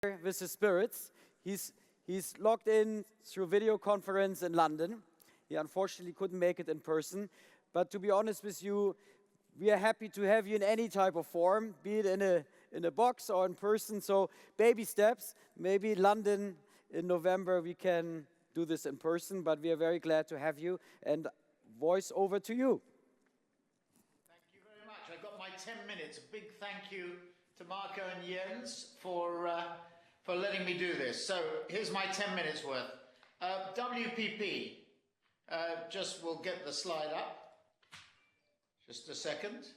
with his spirits. He's logged in through video conference in London. He unfortunately couldn't make it in person. But to be honest with you, we are happy to have you in any type of form, be it in a box or in person. So baby steps. Maybe London in November we can do this in person, but we are very glad to have you. And voice over to you. Thank you very much. I've got my 10 minutes. A big thank you to Marco and Jens for letting me do this. So here's my 10 minutes worth. WPP. Just we'll get the slide up. Just a second.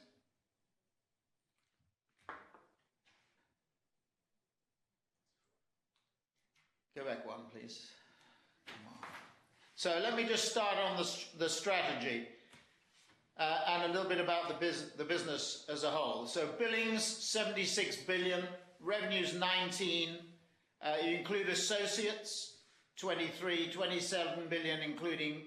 Go back one, please. Come on. So let me just start on the strategy and a little bit about the business as a whole. So billings, 76 billion, revenues 19. You include associates, 23, 27 billion, including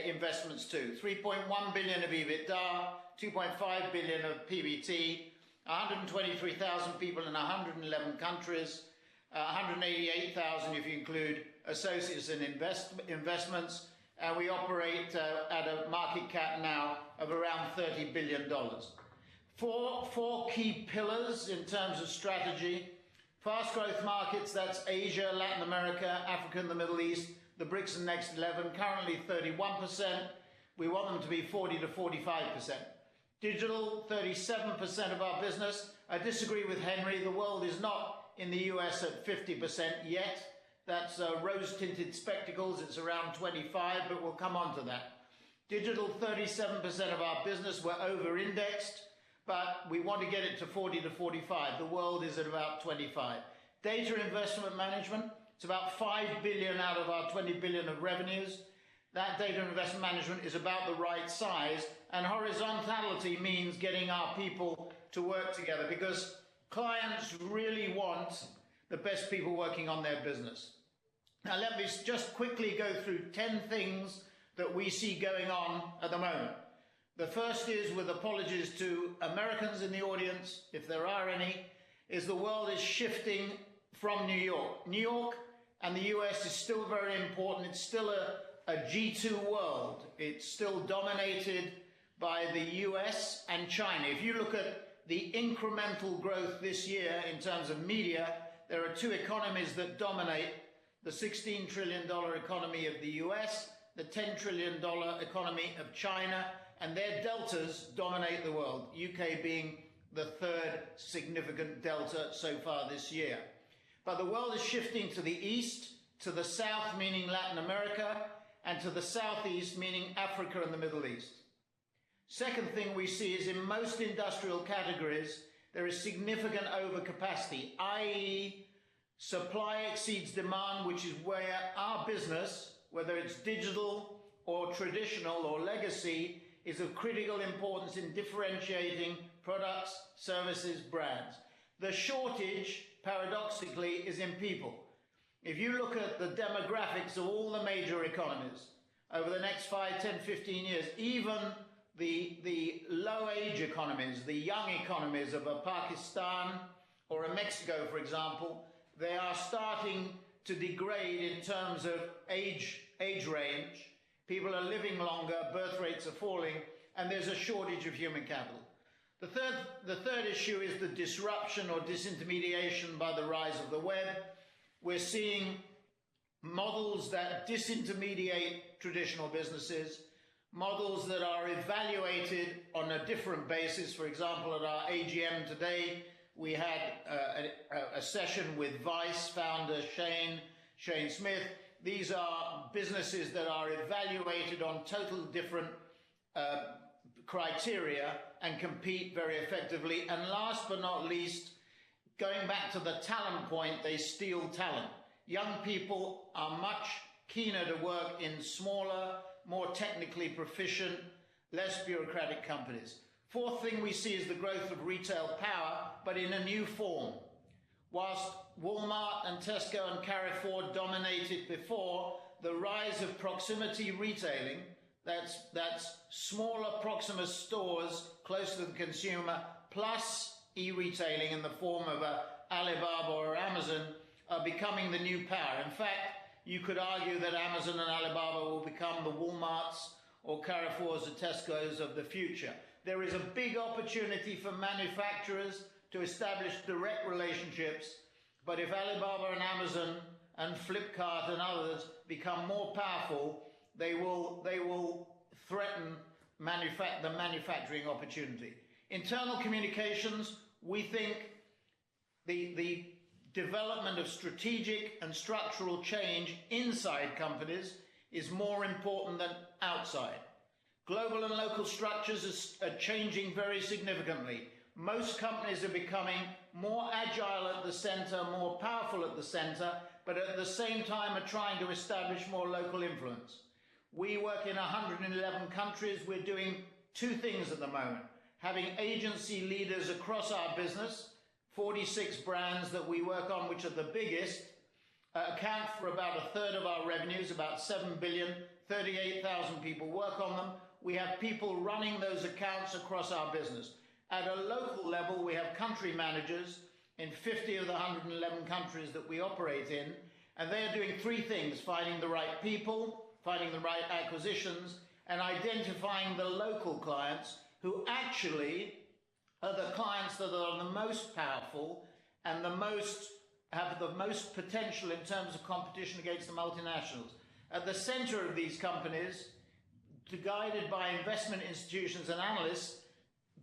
investments too. 3.1 billion of EBITDA, 2.5 billion of PBT, 123,000 people in 111 countries, 188,000 if you include associates and investments, and we operate at a market cap now of around $30 billion. Four key pillars in terms of strategy. Fast growth markets, that's Asia, Latin America, Africa and the Middle East, the BRICS and Next 11, currently 31%. We want them to be 40 to 45%. Digital, 37% of our business. I disagree with Henry. The world is not in the US at 50% yet. That's rose-tinted spectacles. It's around 25, but we'll come on to that. Digital, 37% of our business. We're over-indexed, but we want to get it to 40 to 45. The world is at about 25. Data investment management, it's about 5 billion out of our 20 billion of revenues. That data investment management is about the right size, and horizontality means getting our people to work together because clients really want the best people working on their business. Now let me just quickly go through 10 things that we see going on at the moment. The first is, with apologies to Americans in the audience, if there are any, is the world is shifting from New York. New York and the US is still very important. It's still a G2 world. It's still dominated by the US and China. If you look at the incremental growth this year in terms of media, there are two economies that dominate: the $16 trillion economy of the US, the $10 trillion economy of China, and their deltas dominate the world, UK being the third significant delta so far this year. But the world is shifting to the east, to the south, meaning Latin America, and to the southeast, meaning Africa and the Middle East. Second thing we see is in most industrial categories, there is significant overcapacity, i.e. supply exceeds demand, which is where our business, whether it's digital or traditional or legacy, is of critical importance in differentiating products, services, brands. The shortage, paradoxically, is in people. If you look at the demographics of all the major economies over the next 5, 10, 15 years, even the low-age economies, the young economies of a Pakistan or a Mexico, for example, they are starting to degrade in terms of age range. People are living longer, birth rates are falling, and there's a shortage of human capital. The third issue is the disruption or disintermediation by the rise of the web. We're seeing models that disintermediate traditional businesses, models that are evaluated on a different basis. For example, at our AGM today, we had a session with Vice founder Shane Smith. These are businesses that are evaluated on totally different criteria and compete very effectively. And last but not least, going back to the talent point, they steal talent. Young people are much keener to work in smaller, more technically proficient, less bureaucratic companies. Fourth thing we see is the growth of retail power, but in a new form. Whilst Walmart and Tesco and Carrefour dominated before, the rise of proximity retailing, that's smaller Proximus stores close to the consumer, plus e-retailing in the form of Alibaba or Amazon, are becoming the new power. In fact, you could argue that Amazon and Alibaba will become the Walmarts or Carrefours or Tesco's of the future. There is a big opportunity for manufacturers to establish direct relationships, but if Alibaba and Amazon and Flipkart and others become more powerful, they will threaten the manufacturing opportunity. Internal communications, we think the development of strategic and structural change inside companies is more important than outside. Global and local structures are changing very significantly. Most companies are becoming more agile at the center, more powerful at the center, but at the same time are trying to establish more local influence. We work in 111 countries. We're doing two things at the moment. Having agency leaders across our business, 46 brands that we work on, which are the biggest, account for about a third of our revenues, about 7 billion, 38,000 people work on them. We have people running those accounts across our business. At a local level, we have country managers in 50 of the 111 countries that we operate in, and they are doing three things: finding the right people, finding the right acquisitions, and identifying the local clients who actually are the clients that are the most powerful and have the most potential in terms of competition against the multinationals. At the center of these companies, guided by investment institutions and analysts,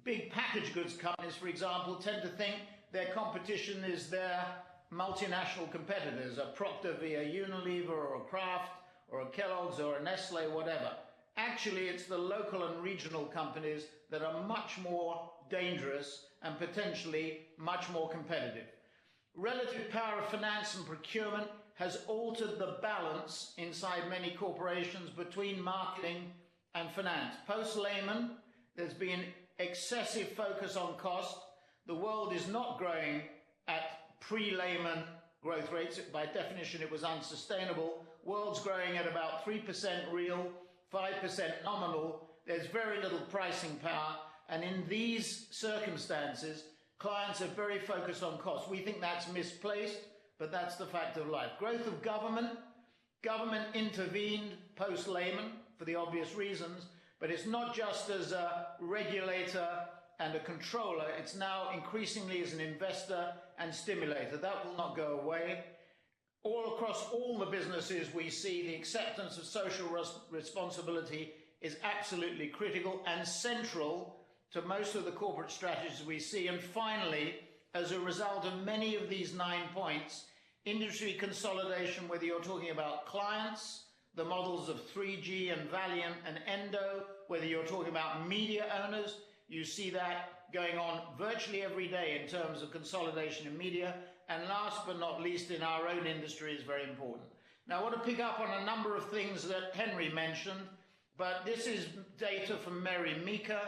big packaged goods companies, for example, tend to think their competition is their multinational competitors, a Procter via Unilever or a Kraft or a Kellogg's or a Nestle, whatever. Actually, it's the local and regional companies that are much more dangerous and potentially much more competitive. Relative power of finance and procurement has altered the balance inside many corporations between marketing and finance. Post-Lehman, there's been excessive focus on cost. The world is not growing at pre-Lehman growth rates. By definition, it was unsustainable. World's growing at about 3% real, 5% nominal. There's very little pricing power. And in these circumstances, clients are very focused on cost. We think that's misplaced, but that's the fact of life. Growth of government. Government intervened post-Lehman for the obvious reasons, but it's not just as a regulator and a controller, it's now increasingly as an investor and stimulator. That will not go away. All across all the businesses we see, the acceptance of social responsibility is absolutely critical and central to most of the corporate strategies we see. And finally, as a result of many of these 9 points, industry consolidation, whether you're talking about clients, the models of 3G and Valiant and Endo, whether you're talking about media owners, you see that going on virtually every day in terms of consolidation in media. And last but not least, in our own industry is very important. Now, I want to pick up on a number of things that Henry mentioned, but this is data from Mary Meeker.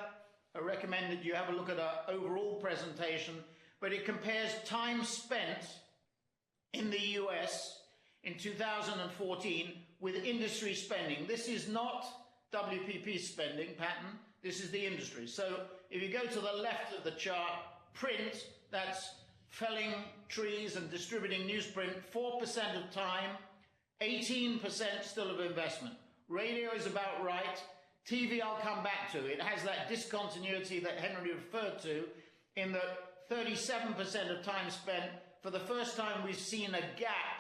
I recommend that you have a look at our overall presentation, but it compares time spent in the US in 2014 with industry spending. This is not WPP spending pattern, this is the industry. So if you go to the left of the chart, print, that's felling trees and distributing newsprint, 4% of time, 18% still of investment. Radio is about right. TV I'll come back to. It has that discontinuity that Henry referred to in that 37% of time spent. For the first time, we've seen a gap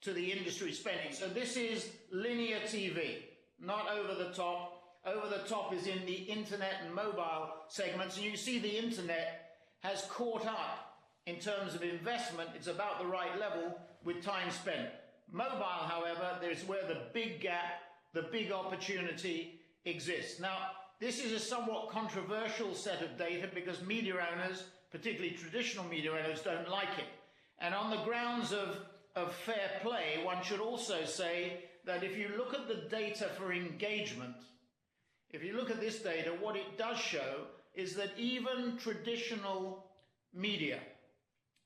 to the industry spending. So this is linear TV, not over the top. Over the top is in the internet and mobile segments. And you see the internet has caught up in terms of investment. It's about the right level with time spent. Mobile, however, there's where the big gap, the big opportunity exists. Now, this is a somewhat controversial set of data because media owners, particularly traditional media owners, don't like it. And on the grounds of fair play, one should also say that if you look at the data for engagement, if you look at this data, what it does show is that even traditional media,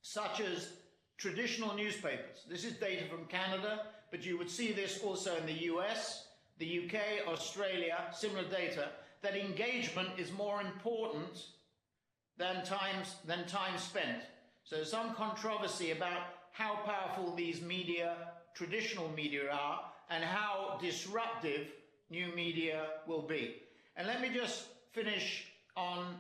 such as traditional newspapers, this is data from Canada, but you would see this also in the US, the UK, Australia, similar data, that engagement is more important than time spent. So some controversy about how powerful these media, traditional media, are, and how disruptive new media will be. And let me just finish on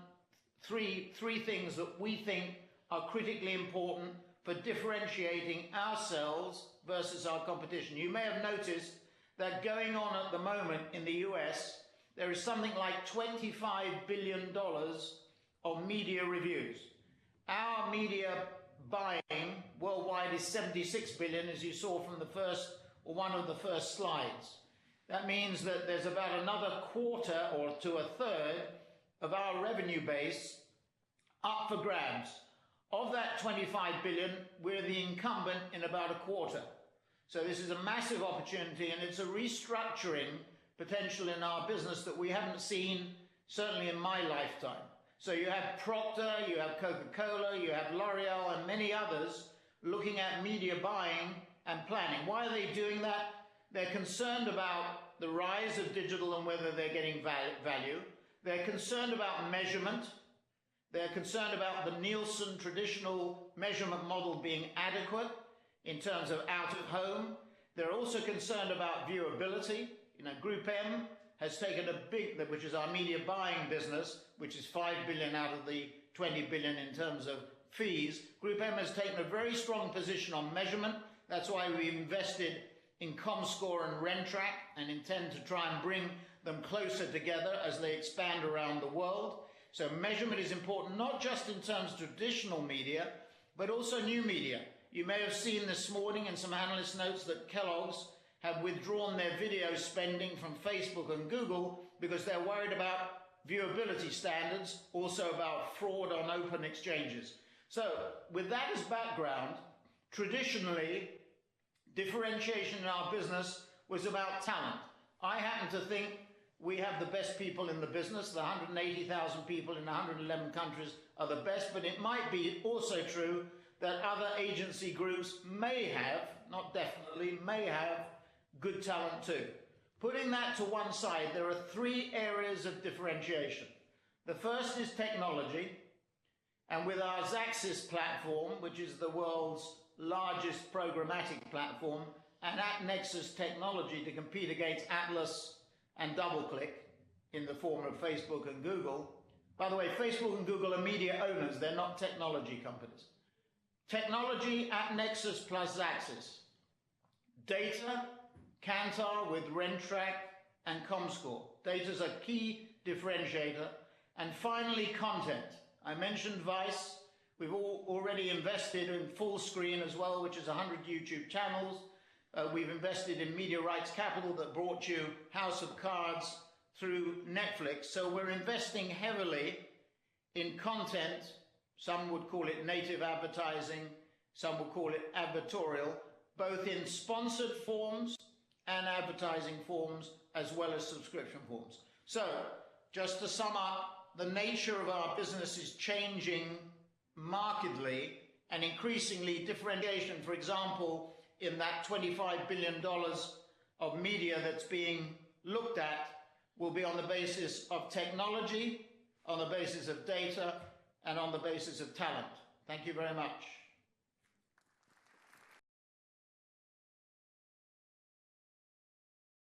three things that we think are critically important for differentiating ourselves versus our competition. You may have noticed that going on at the moment in the US, there is something like $25 billion of media reviews. Our media buying worldwide is 76 billion, as you saw from the first, or one of the first slides. That means that there's about another quarter or to a third of our revenue base up for grabs. Of that 25 billion, we're the incumbent in about a quarter. So this is a massive opportunity, and it's a restructuring potential in our business that we haven't seen, certainly in my lifetime. So you have Procter, you have Coca-Cola, you have L'Oreal, and many others looking at media buying and planning. Why are they doing that? They're concerned about the rise of digital and whether they're getting value. They're concerned about measurement. They're concerned about the Nielsen traditional measurement model being adequate in terms of out of home. They're also concerned about viewability. You know, Group M has taken a big, which is our media buying business, which is 5 billion out of the 20 billion in terms of fees. Group M has taken a very strong position on measurement. That's why we invested in ComScore and RenTrack and intend to try and bring them closer together as they expand around the world. So measurement is important, not just in terms of traditional media, but also new media. You may have seen this morning in some analyst notes that Kellogg's have withdrawn their video spending from Facebook and Google because they're worried about viewability standards, also about fraud on open exchanges. So with that as background, traditionally, differentiation in our business was about talent. I happen to think we have the best people in the business. The 180,000 people in 111 countries are the best, but it might be also true that other agency groups may have, not definitely, may have good talent too. Putting that to one side, there are three areas of differentiation. The first is technology, and with our Xaxis platform, which is the world's largest programmatic platform, and AppNexus technology to compete against Atlas and DoubleClick in the form of Facebook and Google. By the way, Facebook and Google are media owners, they're not technology companies. Technology, AppNexus plus Xaxis. Data, Kantar with RenTrack and ComScore. Data's a key differentiator. And finally, content. I mentioned Vice. We've already invested in Full Screen as well, which is 100 YouTube channels. We've invested in Media Rights Capital that brought you House of Cards through Netflix. So we're investing heavily in content. Some would call it native advertising. Some would call it advertorial, both in sponsored forms and advertising forms, as well as subscription forms. So just to sum up, the nature of our business is changing markedly, and increasingly differentiation, for example, in that $25 billion of media that's being looked at will be on the basis of technology, on the basis of data, and on the basis of talent. Thank you very much.